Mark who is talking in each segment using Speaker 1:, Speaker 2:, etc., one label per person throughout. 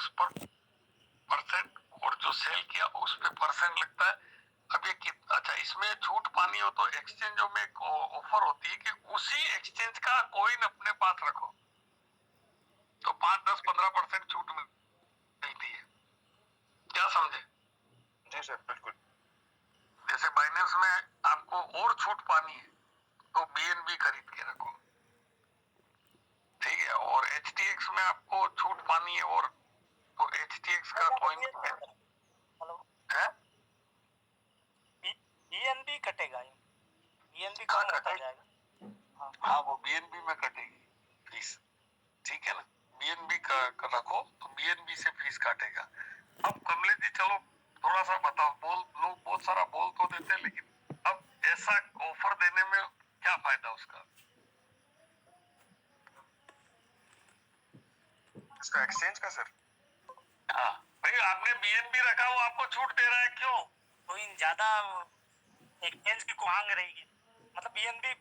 Speaker 1: उस पर परसेंट, और जो सेल किया उस पे परसेंट लगता है। अब ये अच्छा, इसमें छूट पानी हो तो एक्सचेंजों में एक ऑफर होती है कि उसी एक्सचेंज का कॉइन अपने पास रखो तो 5, 10, 15% छूट मिलती है। क्या समझे?
Speaker 2: जी सर, बिल्कुल।
Speaker 1: जैसे बाइनेंस में आपको और छूट पानी है तो बीएनबी खरीद के रखो, ठीक है। और एचटीएक्स में आपको छूट पानी है और तो एचटीएक्स का कॉइन है,
Speaker 3: बीएनबी कटेगा, बीएनबी कम होता जाएगा।
Speaker 1: हाँ वो बीएनबी में कटेगी फीस, ठीक है ना। बीएनबी का रखो तो बीएनबी से फीस काटेगा। अब कमलेश जी चलो थोड़ा सा बताओ, लोग बहुत सारा बोल तो देते हैं, लेकिन अब ऐसा ऑफर देने में क्या फायदा उसका?
Speaker 2: इसका एक्सचेंज का सर?
Speaker 1: हाँ भाई, आपने बीएनबी रखा हो, आपको छूट दे रहा है, क्यों?
Speaker 3: कोई ज्यादा एक्सचेंज की मांग रहेगी, मतलब बीएनबी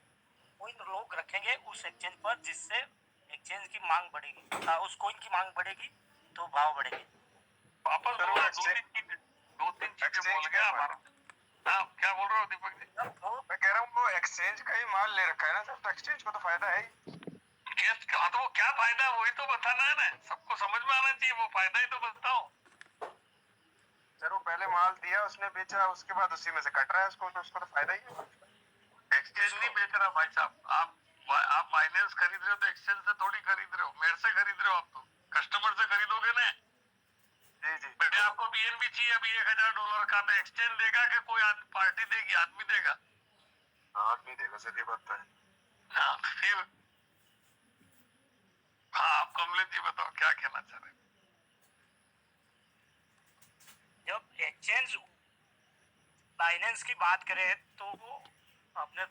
Speaker 3: कोई लोग रखेंगे उस एक्सचेंज पर जिससे एक्सचेंज की मांग बढ़ेगी, उस कोइन की मांग बढ़ेगी तो भाव बढ़ेगी।
Speaker 1: वापस दो तीन चीजें बोल गया हमारा। हाँ क्या बोल रहे हो दीपक जी?
Speaker 2: मैं कह रहा हूँ वो एक्सचेंज का ही माल ले रखा है ना सर, तो एक्सचेंज को तो फायदा है ही।
Speaker 1: हाँ तो वो क्या फायदा है वही तो बताना है ना, सबको समझ में आना चाहिए, वो फायदा ही तो बताओ।
Speaker 2: सर वो पहले माल दिया, उसने बेचा, उसके बाद उसी में से कट रहा है उसको, तो उसको तो फायदा ही है।
Speaker 1: एक्सचेंज नहीं बेच रहा भाई साहब, आप फाइनेंस खरीद रहे हो तो एक्सचेंज से थोड़ी खरीद रहे हो, मेरे से खरीद रहे हो, आप तो कस्टमर से खरीदोगे ना।
Speaker 2: जी जी।
Speaker 1: पहले आपको बीएनबी चाहिए अभी $1000 का, तो एक्सचेंज देगा कि कोई पार्टी देगी, आदमी देगा?
Speaker 2: आदमी देगा सर, ये बात तो है।
Speaker 1: हाँ फिर हाँ, आप कमलेश जी बताओ क्या कहना चाह रहे?
Speaker 3: जब एक्सचेंज बाइनेंस की बात करें तो अपने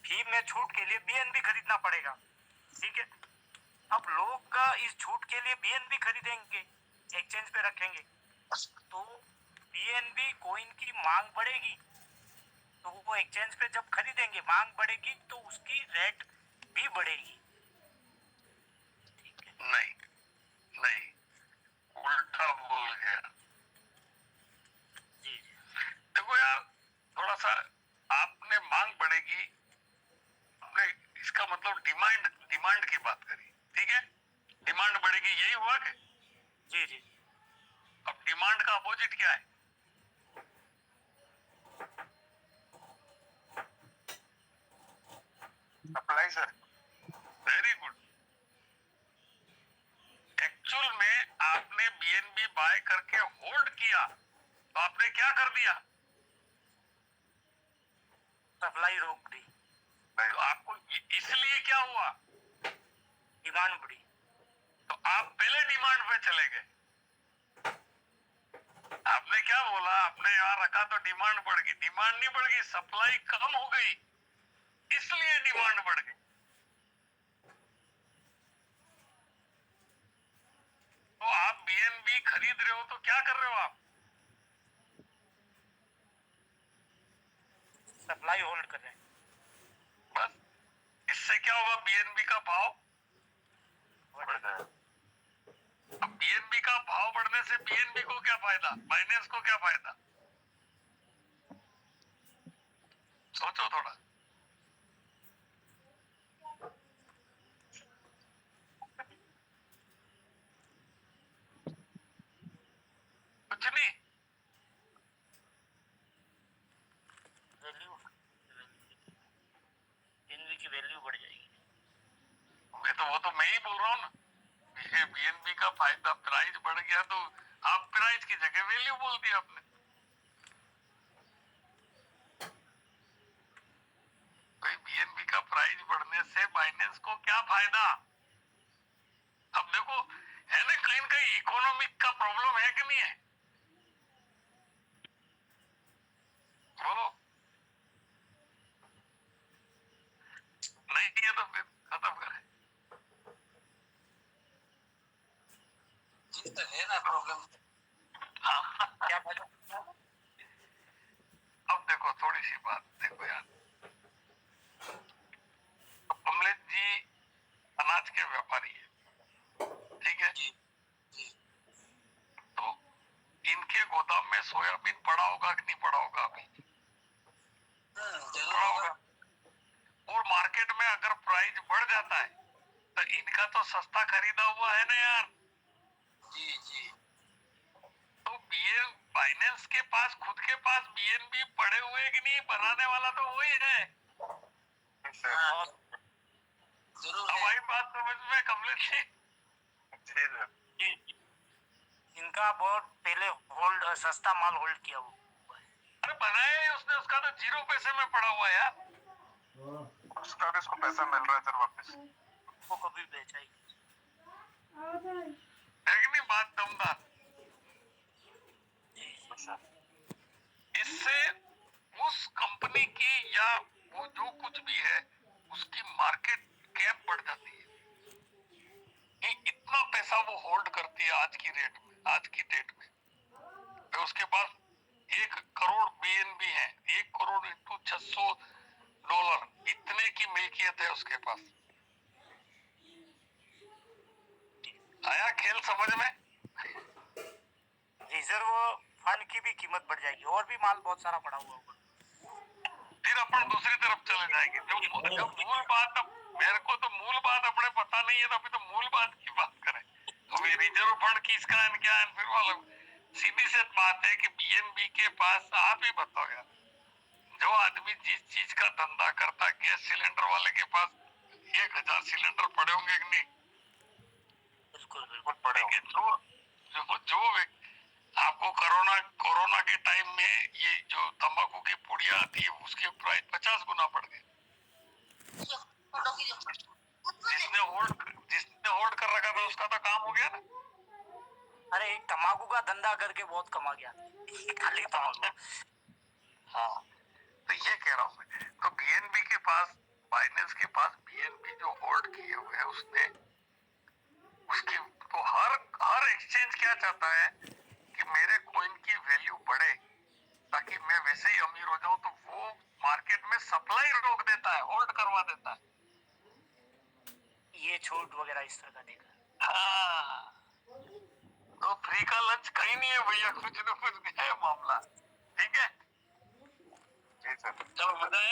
Speaker 3: फी में छूट के लिए बीएनबी खरीदना पड़ेगा, ठीक है। अब लोग इस छूट के लिए बीएनबी खरीदेंगे, एक्सचेंज पे रखेंगे, तो बीएनबी कोइन की मांग बढ़ेगी, तो वो एक्सचेंज पे जब खरीदेंगे मांग बढ़ेगी तो उसकी रेट भी बढ़ेगी, ठीक है।
Speaker 1: नहीं नहीं, उल्टा बोल गया
Speaker 3: जी
Speaker 1: देखो यार, थोड़ा सा आपने मांग बढ़ेगी, आपने इसका मतलब डिमांड की बात करी, ठीक है। डिमांड बढ़ेगी, यही हुआ कि?
Speaker 3: जी जी।
Speaker 1: अब डिमांड का अपोजिट क्या है?
Speaker 2: Supply sir.
Speaker 1: Very good. Actual में आपने बीएनबी बाय करके होल्ड किया तो आपने क्या कर दिया?
Speaker 3: सप्लाई रोक दी,
Speaker 1: तो आपको इसलिए क्या हुआ?
Speaker 3: डिमांड बढ़ी,
Speaker 1: तो आप पहले डिमांड पे चले गए। आपने क्या बोला? आपने यहाँ रखा तो डिमांड बढ़ गई। डिमांड नहीं बढ़ गई, सप्लाई कम हो गई, इसलिए डिमांड बढ़ गई। तो आप बीएनबी खरीद रहे हो तो क्या कर रहे हो आप?
Speaker 3: सप्लाई होल्ड कर रहे हैं।
Speaker 1: बस इससे क्या होगा? बीएनबी का भाव
Speaker 2: बढ़ जाए।
Speaker 1: अब बीएनबी का भाव बढ़ने से बीएनबी को क्या फायदा, बाइनेंस को क्या फायदा? सोचो थोड़ा। कुछ नहीं।
Speaker 3: वैल्यू बीएनबी की वैल्यू बढ़ जाएगी।
Speaker 1: वो तो मैं ही बोल रहा हूँ ना, ये बीएनबी का फायदा, प्राइस बढ़ गया तो आप प्राइस की जगह वैल्यू बोल दिया आपने। भाई बीएनबी का प्राइस बढ़ने से बाइनेंस को क्या फायदा? अब देखो, है ना, कहीं ना कहीं इकोनॉमिक का प्रॉब्लम है कि नहीं है? बोलो। नहीं है तो फिर खत्म करें।
Speaker 3: जी तो है ना प्रॉब्लम।
Speaker 1: हाँ
Speaker 3: क्या फायदा?
Speaker 1: अब देखो थोड़ी सी बात देखो यार, तो कमलेश जी अनाज के व्यापारी है, ठीक है।
Speaker 3: जी जी।
Speaker 1: फर्क नहीं पड़ा होगा अभी,
Speaker 4: जरूर
Speaker 1: पड़ा
Speaker 4: होगा।
Speaker 1: होगा। और मार्केट में अगर प्राइस बढ़ जाता है तो इनका तो सस्ता खरीदा हुआ है ना यार।
Speaker 4: जी जी।
Speaker 1: तो बीएन बाइनेंस के पास खुद के पास बीएनबी पड़े हुए कि नहीं, बनाने वाला तो वही है।
Speaker 4: हाँ, जरूर
Speaker 1: अब
Speaker 4: है।
Speaker 1: आई बात समझ में कमलेश जी?
Speaker 2: जी सर।
Speaker 3: जी। इनका बहुत पहले होल्ड सस्ता माल होल्ड किया हुआ है।
Speaker 1: अरे बनाया ही उसने, उसका तो 0 पैसे में पड़ा हुआ है यार।
Speaker 2: उसका भी उसको पैसा मिल रहा है सर वापस।
Speaker 3: वो कभी बेचा ही नहीं।
Speaker 1: है कि नहीं बात दमदार?
Speaker 3: जी
Speaker 2: अच्छा।
Speaker 1: इससे उस कंपनी की या वो जो कुछ भी है उसकी मार्केट कैप बढ़ जाती है। ये इतना पैसा वो होल्ड करती है आज की रेट में, आज की डेट में। तो उसके पास 1 करोड़ बीएनबी है, 1 करोड़ इंटू $600, इतने की मिल्कियत है उसके पास। आया खेल समझ में?
Speaker 3: रिजर्व फंड की भी कीमत बढ़ जाएगी और भी माल बहुत सारा पड़ा हुआ होगा।
Speaker 1: फिर अपन दूसरी तरफ चले जाएंगे। जो मूल बात, मेरे को तो मूल बात अपने पता नहीं है, तो अभी तो मूल बात की बात करें। अभी रिजर्व फंड किसका है क्या है, फिर वाला सीधी सी बात है कि बीएनबी के पास, आप ही बताओ यार, जो आदमी जिस चीज का धंधा करता है, गैस सिलेंडर वाले के पास 1000 सिलेंडर पड़े होंगे कि नहीं?
Speaker 3: बिल्कुल
Speaker 2: बिल्कुल पड़े होंगे।
Speaker 1: जो आपको कोरोना के टाइम में ये जो तंबाकू की पुड़िया आती है उसके प्राइस 50 गुना बढ़ गए। जिसने होल्ड कर रखा था उसका तो काम हो गया ना।
Speaker 3: अरे एक तंबाकू का धंधा करके बहुत कमा गया खाली तंबाकू।
Speaker 1: हाँ, तो ये कह रहा हूँ मैं। तो बीएनबी के पास, बाइनेंस के पास बीएनबी जो होल्ड किए हुए है उसने, उसकी तो हर एक्सचेंज क्या चाहता है कि मेरे कॉइन की वैल्यू बढ़े ताकि मैं वैसे ही अमीर हो जाऊं। तो वो मार्केट में सप्लाई रोक देता है, होल्ड करवा देता है।
Speaker 3: ये छूट वगैरह इस तरह का देखा।
Speaker 1: हाँ, तो फ्री का लंच कहीं नहीं है भैया, कुछ न कुछ है मामला। ठीक है,
Speaker 2: जी सर।
Speaker 1: चलो मजा आया।